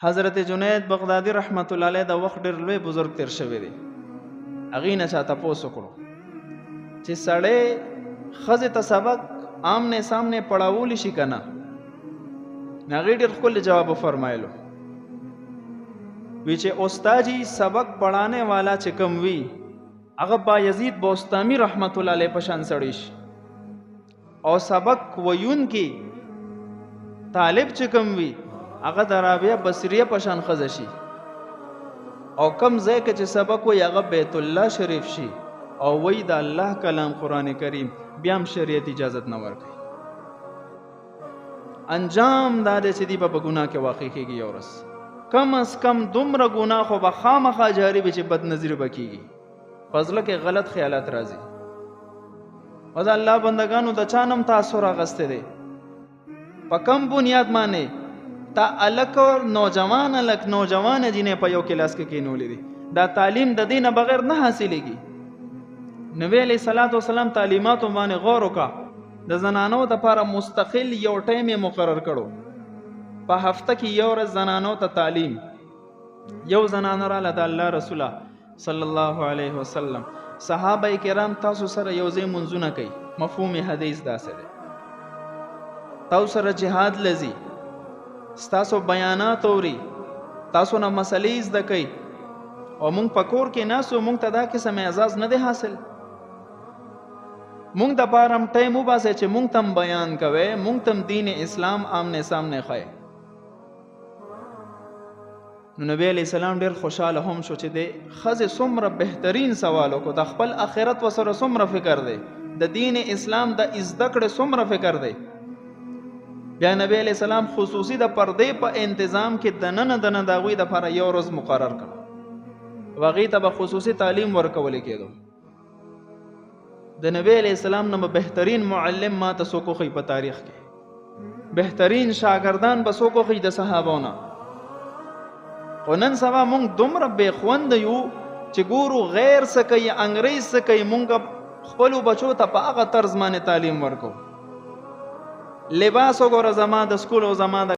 حضرت جنید بغدادي رحمت الله علیه د وخت ډېر لوی بزرګ تیر شوی دی. هغې نه چا تپوس وکړو چې سړی ښځې ته سبق آمنے سامنے پړاولی شي که نه؟ هغې ډېر ښکلی جواب وفرمایلو، وی چې استاجی سبق پڑھانے والا چې کم وي هغه بایزید بوستامی رحمت الله علیه په شان سړی شي، او سبق ویونکي طالب چې کم وي هغه د رابعه بصریه په شان ښځه شي، او کم ځای کې چې سبق وي هغه بیت الله شریف شي، او وی د الله کلام قرآن کریم بیا هم شریعت اجازت نه ورکوي. انجام دا دی چې دی به په ګناه کې واقع کېږي یو ورځ. کم از کم دومره ګناه خو به خامخا جاري وي چې بد نظري به کېږي، په زړه کې غلط خیالات راځي. او د الله بندګانو د چا نه هم تاثر اخیستی دی، په کم بنیاد باندې تا الک نوجوان جنې په یو کلاس کې کېنولې دي. دا تعلیم د دې نه بغیر نه حاصلېږي. نبی علیه الصلاة والسلام تعلیماتو باندې غور وکړه. د زنانو دپاره مستقل یو ټایم یې مقرر کړو، په هفته کې یو ورځ زنانو ته تعلیم. یو زنانه راله د الله رسوله صلی الله علیه وسلم، صحابه کرام تاسو سره یو ځای منځونه کوي، مفهوم حدیث داسې دی، تاسو سره جهاد لذي، ستاسو بیانات اوري، تاسو نه مسلې زده کوي، او مونږ په کور کې ناسو، مونږ ته دا قسم اعزاز نه دی حاصل. مونږ د پاره هم ټایم وباسئ چې مونږ ته هم بیان کوئ، مونږ ته هم دین اسلام آمنے سامنے ښایي. نو نبی علیہ السلام ډېر خوشحاله هم شو چې د ښځې څومره بهترین سوال وکړو، د خپل آخرت ورسره څومره فکر دی، د دین اسلام د زده کړې څومره فکر دی. بیا نبی علیہ السلام خصوصي د پردې په انتظام کې دننه د هغوی دپاره یو ورځ مقرر کړه، هغې ته به خصوصي تعلیم ورکولی کېدو. د نبی علیہ السلام نه بهترین معلم ما ته څوک وښیي په تاریخ کې، بهترین شاګردان به څوک وښیي د صحابو نه. خو نن سبا مونږ دومره بې خونده یو چې ګورو غیر څه کوي، انګریز څه کوي، مونږ خپلو بچو ته په هغه طرز باندې تعلیم ورکو. لباس وګوره زما د سکول او زما د